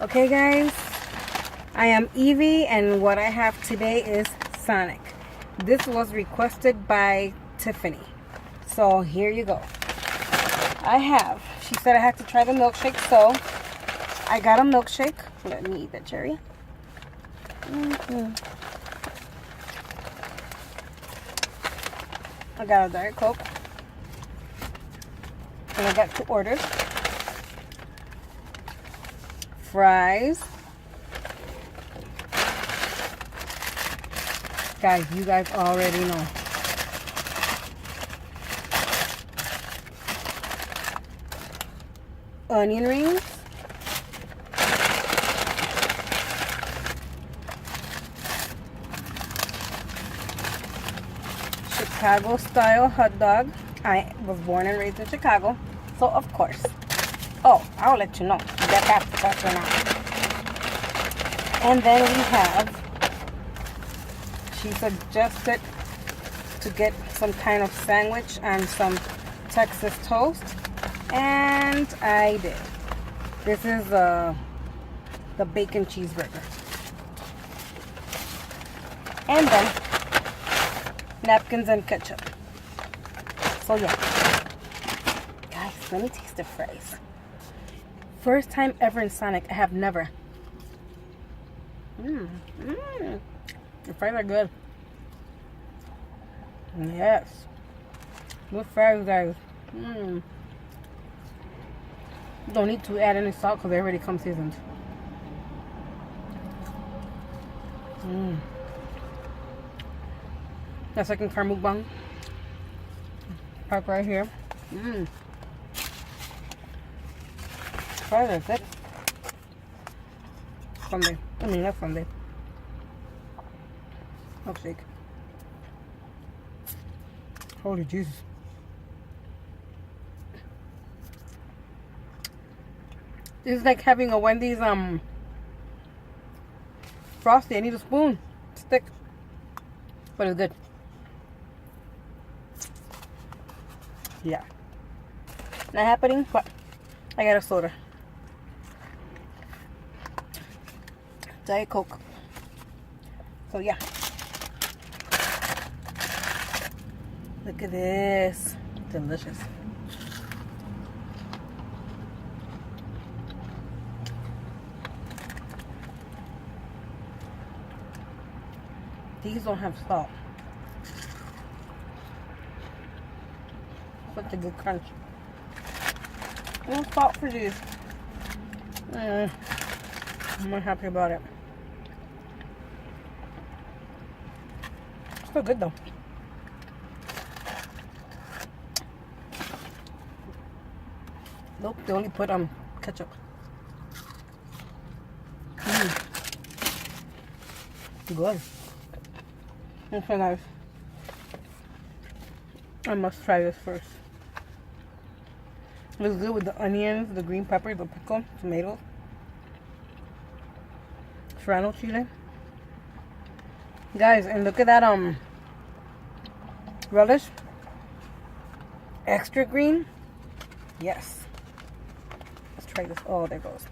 Okay guys, I am Evie and what I have today is Sonic. This was requested by Tiffany. So here you go. She said I had to try the milkshake, so I got a milkshake. Let me eat that cherry. I got a Diet Coke. And I got 2 orders. Fries. Guys, you guys already know. Onion rings. Chicago style hot dog. I was born and raised in Chicago, so of course. Oh, I'll let you know. That has to touch or not. And then we have, she suggested to get some kind of sandwich and some Texas toast. And I did. This is the bacon cheeseburger. And then napkins and ketchup. So yeah. Guys, let me taste the fries. First time ever in Sonic. I have never. The fries are good. Yes. Good fries, guys. Don't need to add any salt because they already come seasoned. The second car mukbang. Park right here. Fries are good. Sunday. I mean, that's Sunday. Milkshake. Holy Jesus. This is like having a Wendy's Frosty. I need a spoon. Stick. But it's good. Yeah. Not happening, but I got a soda. Diet Coke. So yeah. Look at this. Delicious. These don't have salt. Such a good crunch. No salt for these. I'm not happy about it. Still good though. Nope, they only put ketchup. Good. It's so nice. I must try this first. It was good with the onions, the green pepper, the pickle, tomatoes, serrano chile. Guys, and look at that relish. Extra green. Yes. Let's try this. Oh, there it goes.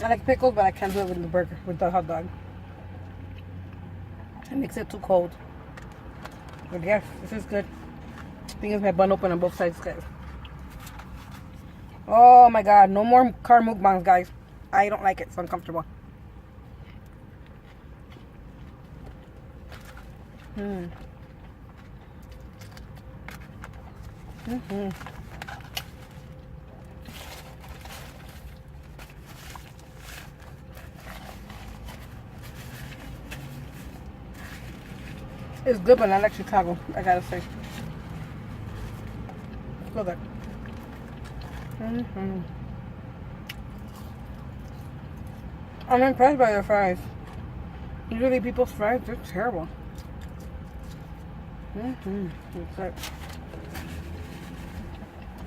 I like pickles, but I can't do it with the burger, with the hot dog. It makes it too cold. But yes, this is good. Thing is, my bun open on both sides, guys. Oh my god, no more car mukbangs, guys. I don't like it. It's uncomfortable. It's good, but not like Chicago, I gotta say. Look at that. I'm impressed by their fries. Usually people's fries, they're terrible. That's it.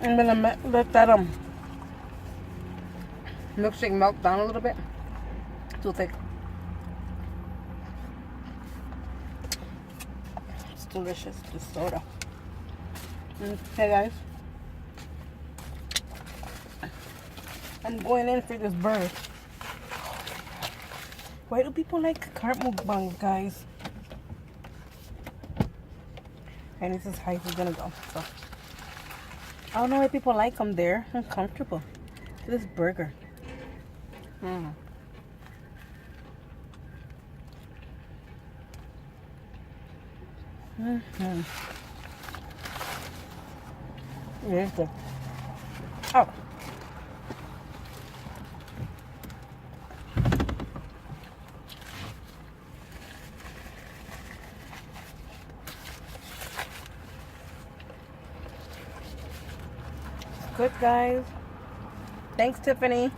I'm gonna let that milkshake melt down a little bit. Too thick. delicious. The soda. Hey guys, I'm going in for this burger. Why do people like cart mukbangs, guys? And this is how it's gonna go. So I don't know why people like them. They're uncomfortable. This burger. Mm. Mm-hmm. It is good. Oh. It's good, guys. Thanks, Tiffany.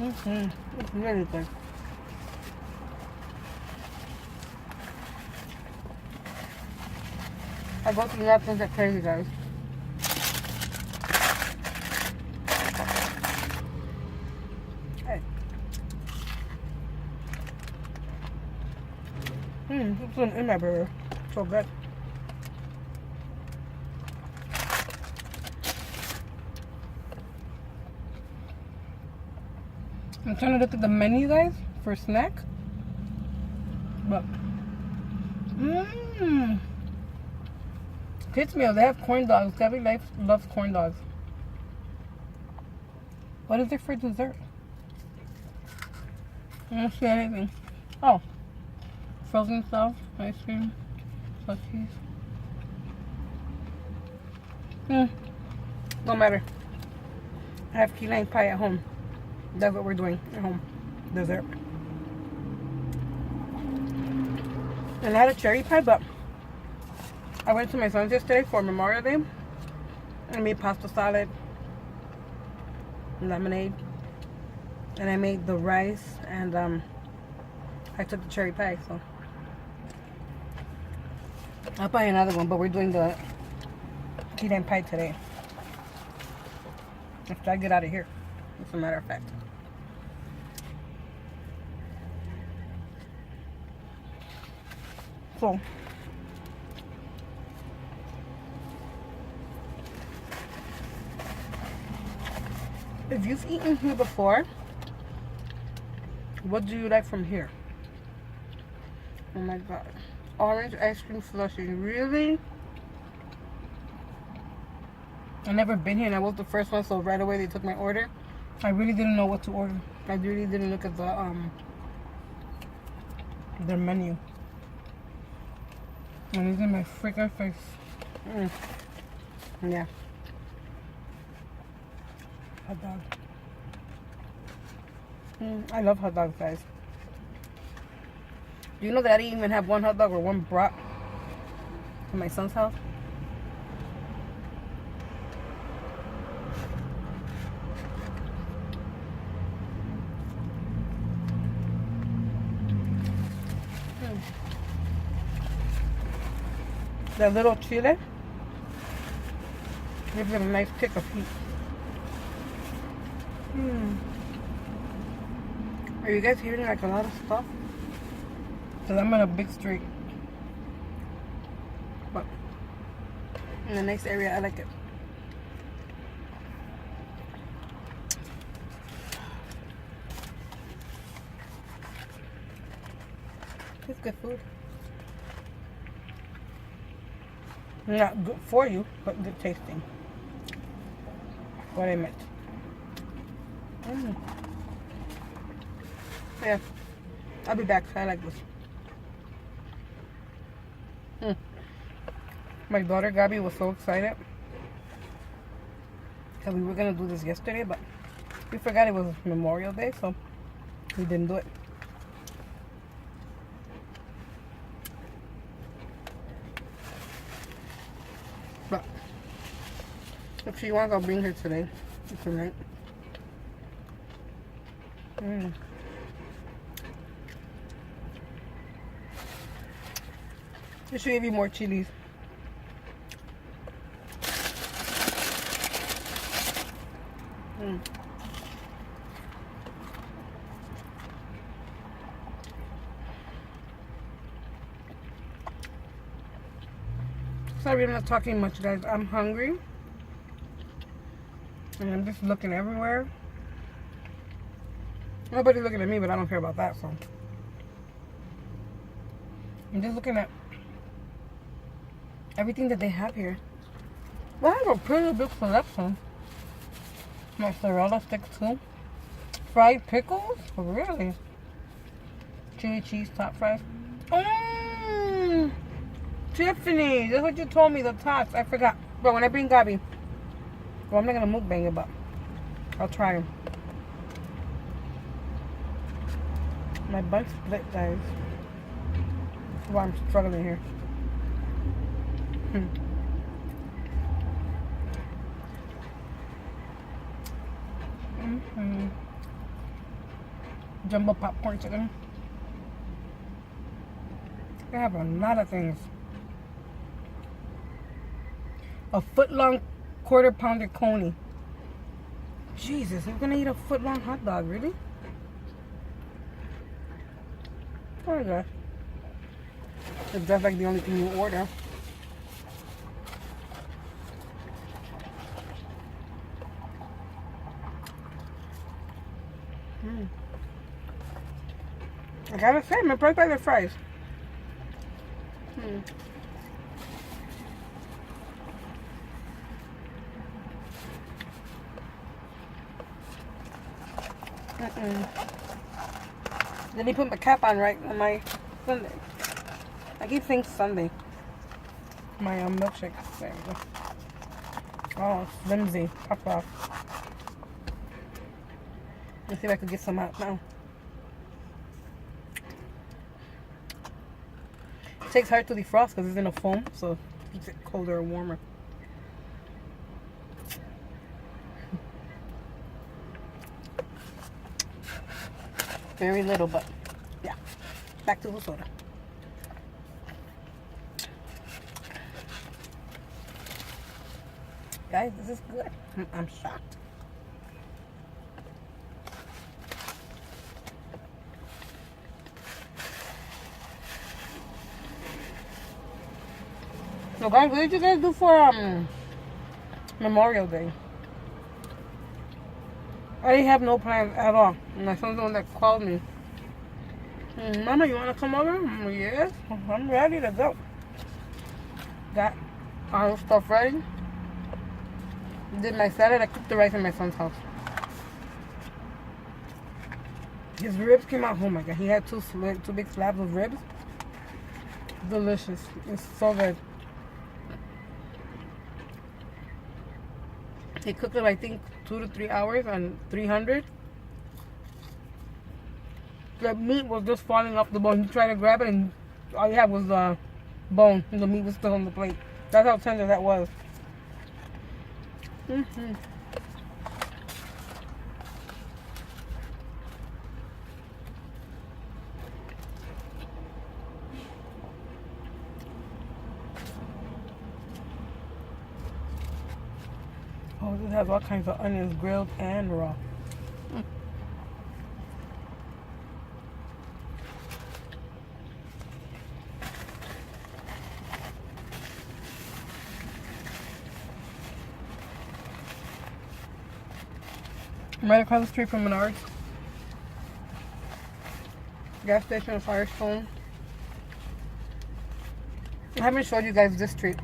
It's really good. I go through napkins like crazy, guys. Hey. It's in my burger. So good. I'm trying to look at the menu, guys, for snack. But, kids meal, they have corn dogs. Gabby loves corn dogs. What is there for dessert? I don't see anything. Oh, frozen stuff, ice cream, slushies. No matter. I have key lime pie at home. That's what we're doing at home. Dessert. And I had a cherry pie, but I went to my son's yesterday for Memorial Day. I made pasta salad, lemonade, and I made the rice, and I took the cherry pie, so I'll buy another one, but we're doing the key lime pie today. After I get out of here, as a matter of fact. So, if you've eaten here before, what do you like from here? Oh my god. Orange ice cream slushie. Really? I've never been here and I was the first one, so right away they took my order. I really didn't know what to order. I really didn't look at their menu. And it's in my freaking face. Yeah. Hot dog. I love hot dogs, guys. Do you know that I didn't even have one hot dog or one brat in my son's house? That little chile gives it a nice kick of heat. Are you guys hearing like a lot of stuff? Because I'm in a big street. But in a nice area, I like it. It's good food. Not good for you, but good tasting. What I meant. Yeah, I'll be back. I like this. My daughter Gabby was so excited because we were gonna do this yesterday, but we forgot it was Memorial Day, so we didn't do it. But if she wants, I'll bring her today. Tonight. I should give you more chilies. Sorry, I'm not talking much, guys. I'm hungry. And I'm just looking everywhere. Nobody's looking at me, but I don't care about that, so. I'm just looking at everything that they have here. Well, I have a pretty big selection. Mozzarella sticks too. Fried pickles? Really? Chili cheese top fries. Mmm! Tiffany! That's what you told me, the tots. I forgot. But when I bring Gabi, well, I'm not gonna mukbang it, but I'll try them. My butt split, guys. That's why I'm struggling here. Jumbo popcorn chicken. They have a lot of things. A foot-long quarter-pounder coney. Jesus, you're gonna eat a foot-long hot dog, really? Oh my gosh. It's just like the only thing you order. I gotta say, I'm impressed by the fries. Let me put my cap on right on my Sunday. I keep saying Sunday. My milkshake. There we go. Oh, flimsy. Pop off. Let's see if I can get some out now. It takes hard to defrost because it's in a foam, so it keeps it colder or warmer. Very little, but yeah. Back to the soda. Guys, this is good. I'm shocked. So guys, what did you guys do for Memorial Day? I didn't have no plans at all. My son's the one that called me. Mama, you want to come over? Yes, I'm ready to go. Got all the stuff ready. Did my salad. I cooked the rice in my son's house. His ribs came out. Oh my god, he had two big slabs of ribs. Delicious. It's so good. He cooked it, I think, 2 to 3 hours on 300. The meat was just falling off the bone. He tried to grab it, and all he had was the bone, and the meat was still on the plate. That's how tender that was. Oh, this has all kinds of onions, grilled and raw. I'm right across the street from Menards. Gas station, Firestone. I haven't showed you guys this street.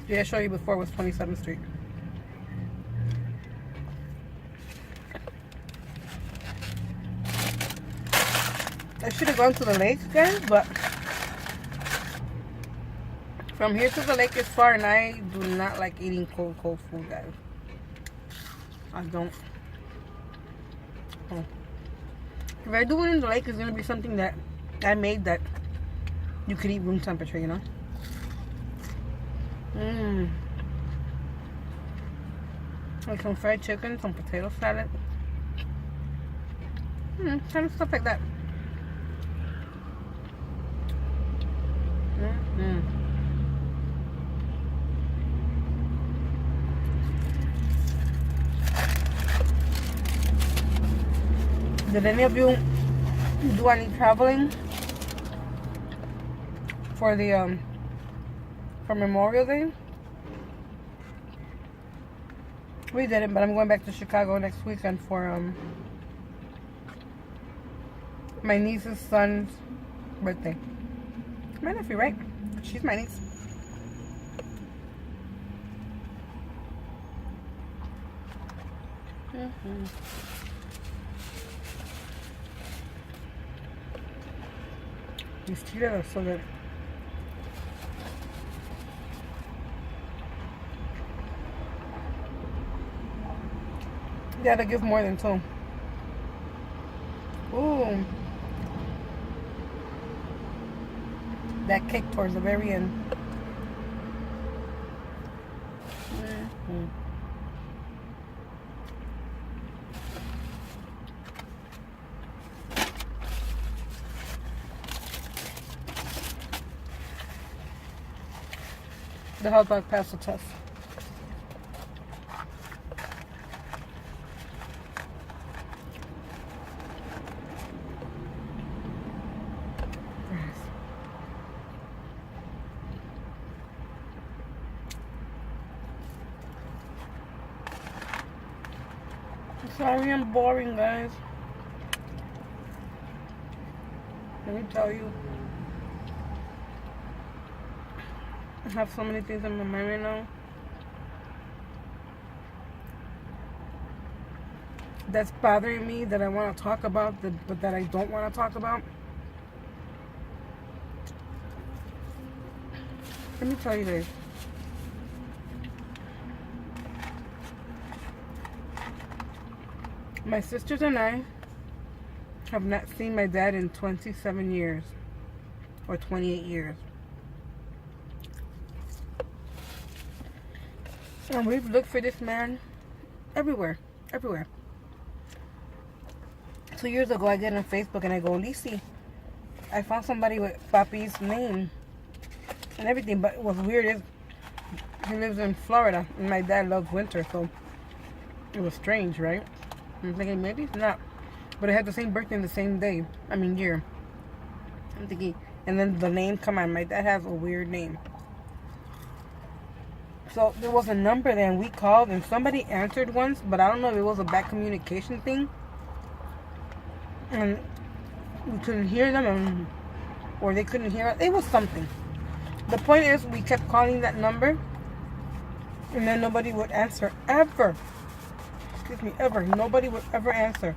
Yeah, I showed you before was 27th Street. I should have gone to the lake, guys, but from here to the lake is far, and I do not like eating cold food, guys. I don't. Oh. If I do it in the lake, it's gonna be something that I made that you could eat room temperature, you know. Like some fried chicken, some potato salad. Kind of stuff like that. Did any of you do any traveling for the for Memorial Day. We didn't, but I'm going back to Chicago next weekend for my niece's son's birthday. My nephew, right? She's my niece. These cheetahs are so good. Yeah, they give more than 2. Ooh. That cake towards the very end. The hot dog passed the test. Sorry I'm boring, guys. Let me tell you. I have so many things in my mind right now that's bothering me, that I want to talk about, but that I don't want to talk about. Let me tell you guys. My sisters and I have not seen my dad in 27 years or 28 years. And we've looked for this man everywhere, everywhere. 2 years ago, I get on Facebook and I go, Lisi, I found somebody with Papi's name and everything, but what's weird is he lives in Florida and my dad loves winter, so it was strange, right? I'm thinking maybe it's not, but it had the same birthday in the same day. I mean year. I'm thinking, and then the name, come on, my dad has a weird name. So there was a number there and we called and somebody answered once, but I don't know if it was a bad communication thing. And we couldn't hear them or they couldn't hear us. It was something. The point is we kept calling that number and then nobody would answer ever. Excuse me, ever. Nobody would ever answer.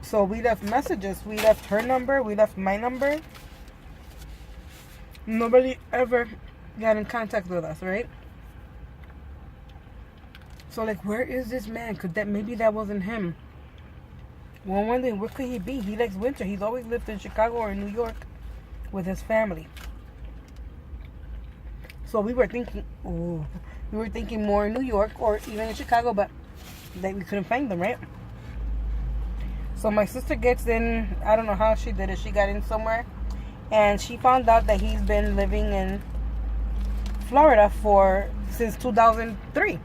So we left messages. We left her number. We left my number. Nobody ever got in contact with us, right? So like, where is this man? Maybe that wasn't him. Well, one day, where could he be? He likes winter. He's always lived in Chicago or in New York with his family. So we were thinking, more in New York or even in Chicago, but we couldn't find them, right? So my sister gets in, I don't know how she did it. She got in somewhere and she found out that he's been living in Florida since 2003.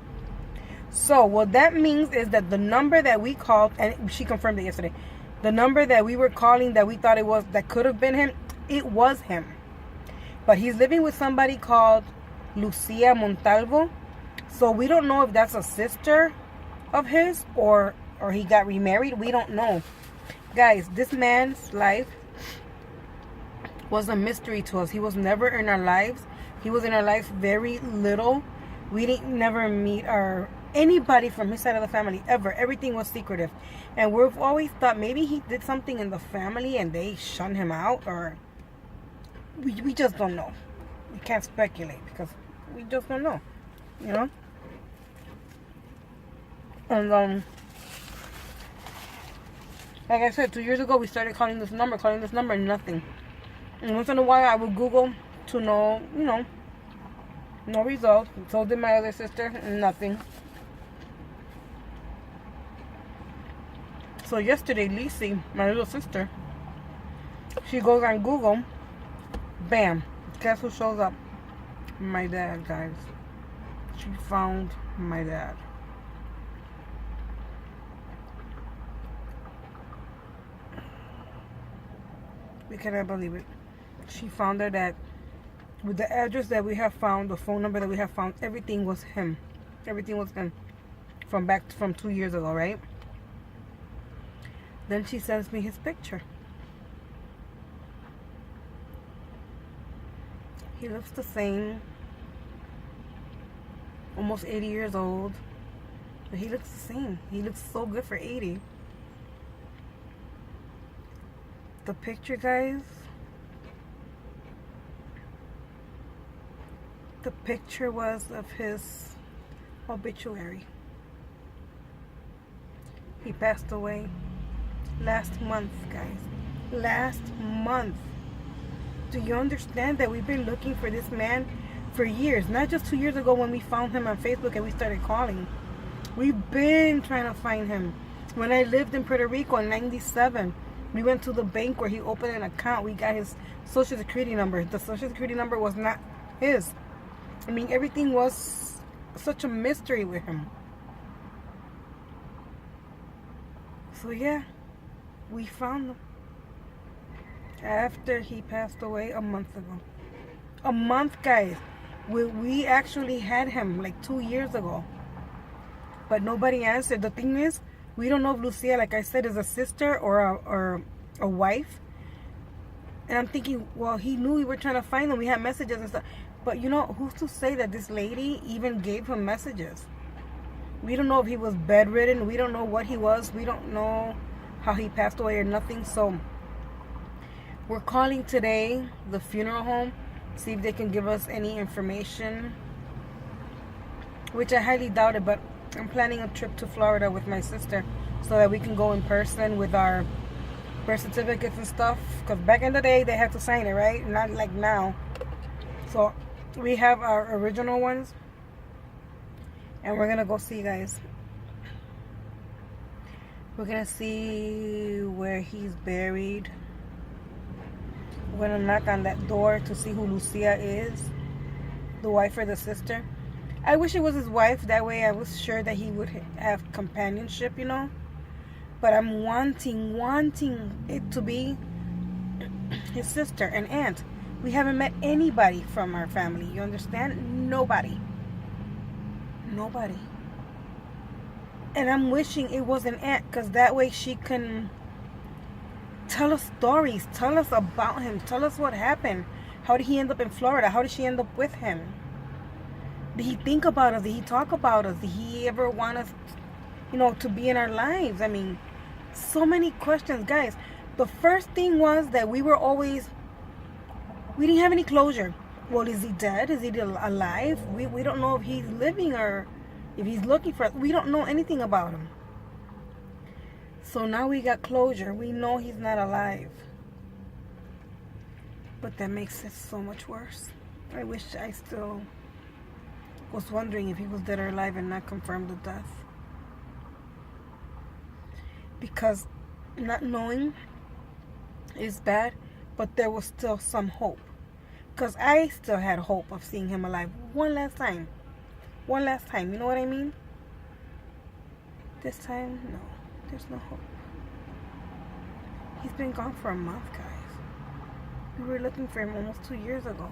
So what that means is that the number that we called, and she confirmed it yesterday, the number that we were calling that we thought that could have been him, it was him. But he's living with somebody called Lucia Montalvo. So we don't know if that's a sister of his or he got remarried. We don't know. Guys, this man's life was a mystery to us. He was never in our lives. He was in our lives very little. We didn't never meet anybody from his side of the family ever. Everything was secretive. And we've always thought maybe he did something in the family and they shunned him out, or we just don't know. We can't speculate because we just don't know, you know? And like I said, 2 years ago we started calling this number, and nothing. And once in a while I would Google to know, no results. So did my other sister, nothing. So yesterday, Lisi, my little sister, she goes on Google. Bam. Guess who shows up? My dad, guys. She found my dad. We cannot believe it. She found her dad With the address that we have found, the phone number that we have found, everything was him. Everything was him from 2 years ago, right? Then she sends me his picture. He looks the same. Almost 80 years old. But he looks the same. He looks so good for 80. The picture, guys. The picture was of his obituary. He passed away last month, guys. Last month. Do you understand that we've been looking for this man for years? Not just 2 years ago when we found him on Facebook and we started calling. We've been trying to find him. When I lived in Puerto Rico in 97, we went to the bank where he opened an account. We got his social security number. The social security number was not his. I mean, everything was such a mystery with him. So yeah, we found him after he passed away a month ago. A month, guys. We actually had him like 2 years ago, but nobody answered. The thing is, we don't know if Lucia, like I said, is a sister or a wife. And I'm thinking, well, he knew we were trying to find him. We had messages and stuff. But you know, who's to say that this lady even gave him messages? We don't know if he was bedridden. We don't know what he was. We don't know how he passed away or nothing. So we're calling today the funeral home, see if they can give us any information, which I highly doubt it, but I'm planning a trip to Florida with my sister so that we can go in person with our birth certificates and stuff, because back in the day they had to sign it, right? Not like now. So we have our original ones and we're gonna go see, guys. We're gonna see where he's buried. We're gonna knock on that door to see who Lucia is, the wife or the sister. I wish it was his wife. That way I was sure that he would have companionship, you know. But I'm wanting it to be his sister and aunt. We haven't met anybody from our family. You understand? Nobody. Nobody. And I'm wishing it was an aunt, because that way she can tell us stories. Tell us about him. Tell us what happened. How did he end up in Florida? How did she end up with him? Did he think about us? Did he talk about us? Did he ever want us, you know, to be in our lives? I mean, so many questions, guys. The first thing was that we didn't have any closure. Well, is he dead? Is he alive? We don't know if he's living or if he's looking for us. We don't know anything about him. So now we got closure. We know he's not alive. But that makes it so much worse. I wish I still was wondering if he was dead or alive and not confirmed the death. Because not knowing is bad, but there was still some hope. Because I still had hope of seeing him alive one last time. One last time, you know what I mean? This time, no. There's no hope. He's been gone for a month, guys. We were looking for him almost 2 years ago.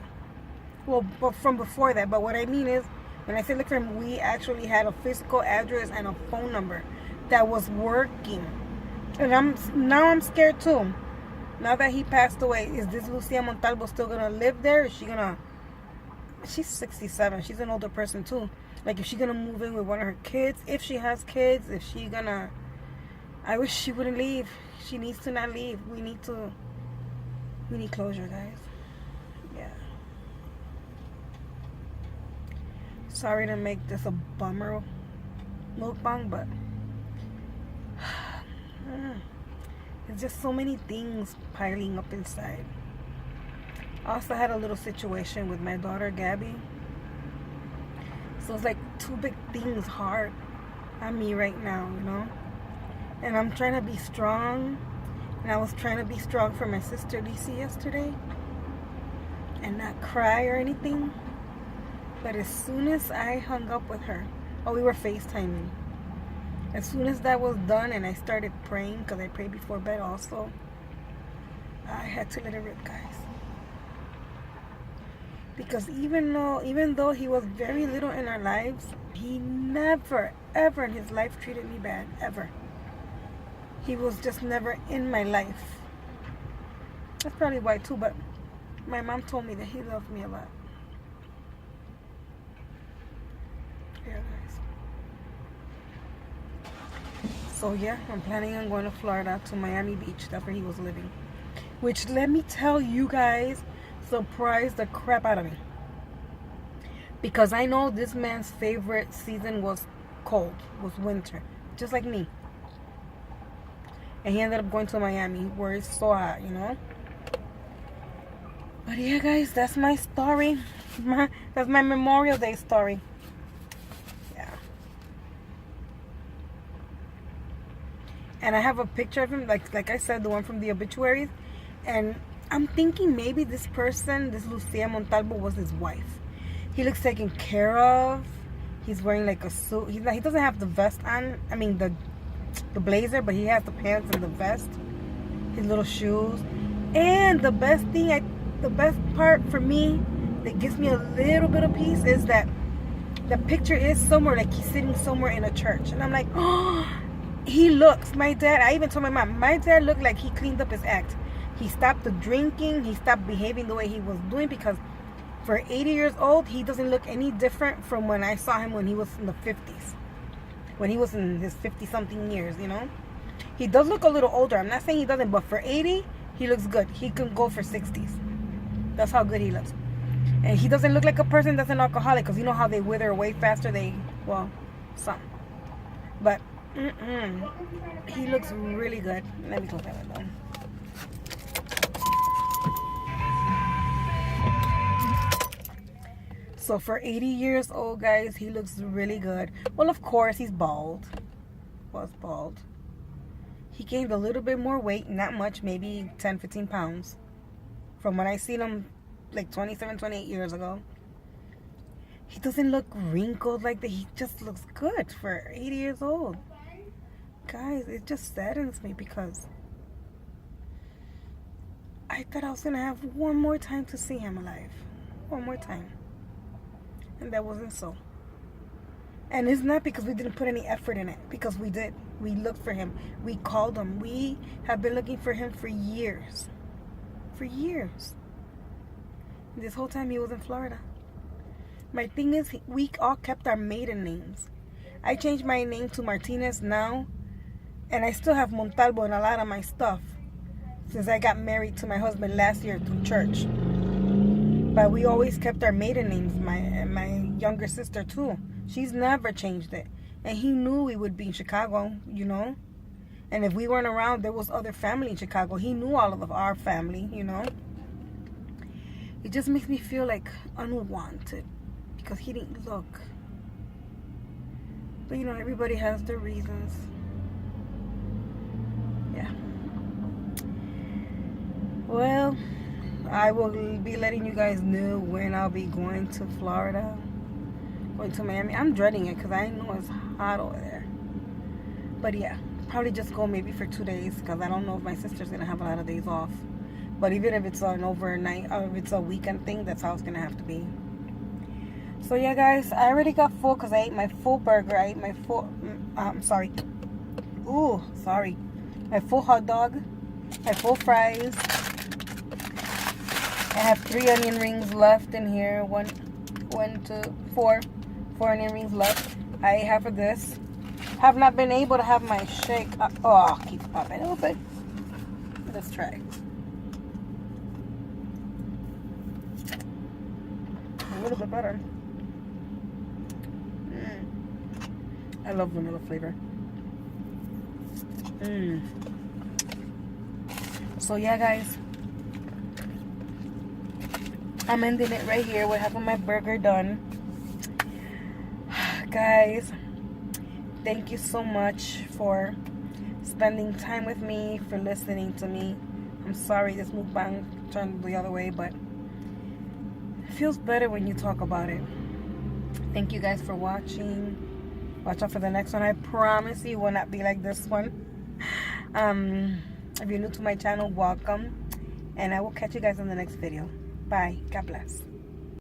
Well, but from before that. But what I mean is, when I say look for him, we actually had a physical address and a phone number that was working. And now I'm scared too. Now that he passed away, is this Lucia Montalvo still gonna live there? Is she gonna... She's 67. She's an older person too. Like, is she gonna move in with one of her kids? If she has kids, is she gonna... I wish she wouldn't leave. She needs to not leave. We need closure, guys. Yeah. Sorry to make this a bummer mukbang, but it's just so many things piling up inside. I also had a little situation with my daughter Gabby, so it's like two big things hard on me right now, you know. And I'm trying to be strong, and I was trying to be strong for my sister Lisa yesterday and not cry or anything. But as soon as I hung up with her, we were FaceTiming. As soon as that was done and I started praying, because I pray before bed also, I had to let it rip, guys. Because even though he was very little in our lives, he never ever in his life treated me bad, ever. He was just never in my life. That's probably why too, but my mom told me that he loved me a lot. Yeah, guys. So yeah, I'm planning on going to Florida, to Miami Beach. That's where he was living. Which, let me tell you guys, surprised the crap out of me. Because I know this man's favorite season was cold, was winter. Just like me. And he ended up going to Miami, where it's so hot, you know. But yeah, guys, that's my story. That's my Memorial Day story. Yeah. And I have a picture of him, like I said, the one from the obituaries. And I'm thinking maybe this person, this Lucia Montalvo, was his wife. He looks taken care of. He's wearing like a suit. He doesn't have the vest on. I mean the blazer, but he has the pants and the vest. His little shoes. And the best part for me that gives me a little bit of peace is that the picture is somewhere, like he's sitting somewhere in a church. And I'm like, oh, he looks, my dad, I even told my mom, my dad looked like he cleaned up his act. He stopped the drinking. He stopped behaving the way he was doing, because for 80 years old, he doesn't look any different from when I saw him when he was in the 50s. When he was in his 50-something years, you know. He does look a little older. I'm not saying he doesn't, but for 80, he looks good. He can go for 60s. That's how good he looks. And he doesn't look like a person that's an alcoholic, because you know how they wither away faster. Some. But he looks really good. Let me close that window. So for 80 years old, guys, he looks really good. Well, of course, he's bald. Was bald. He gained a little bit more weight, not much, maybe 10, 15 pounds. From when I seen him like 27, 28 years ago. He doesn't look wrinkled like that. He just looks good for 80 years old. Guys, it just saddens me because I thought I was going to have one more time to see him alive. One more time. And that wasn't so. And it's not because we didn't put any effort in it. Because we did. We looked for him. We called him. We have been looking for him for years. For years. This whole time he was in Florida. My thing is, we all kept our maiden names. I changed my name to Martinez now. And I still have Montalvo in a lot of my stuff. Since I got married to my husband last year through church. But we always kept our maiden names. My younger sister too. She's never changed it. And he knew we would be in Chicago, you know. And if we weren't around, there was other family in Chicago. He knew all of our family, you know. It just makes me feel like unwanted. Because he didn't look. But you know, everybody has their reasons. Yeah. Well, I will be letting you guys know when I'll be going to Florida, going to Miami. I'm dreading it because I know it's hot over there. But yeah, probably just go maybe for 2 days because I don't know if my sister's going to have a lot of days off. But even if it's an overnight or if it's a weekend thing, that's how it's going to have to be. So yeah, guys, I already got full because I ate my full burger. I ate my full, my full hot dog, my full fries. I have 3 onion rings left in here. 4 onion rings left. I ate half of this. Have not been able to have my shake. Keeps popping open. Let's try. A little bit better. I love vanilla flavor. So yeah, guys. I'm ending it right here with having my burger done. Guys, thank you so much for spending time with me, for listening to me. I'm sorry this mukbang turned the other way, but it feels better when you talk about it. Thank you guys for watching. Watch out for the next one. I promise you will not be like this one. If you're new to my channel, welcome. And I will catch you guys in the next video. Bye. God bless.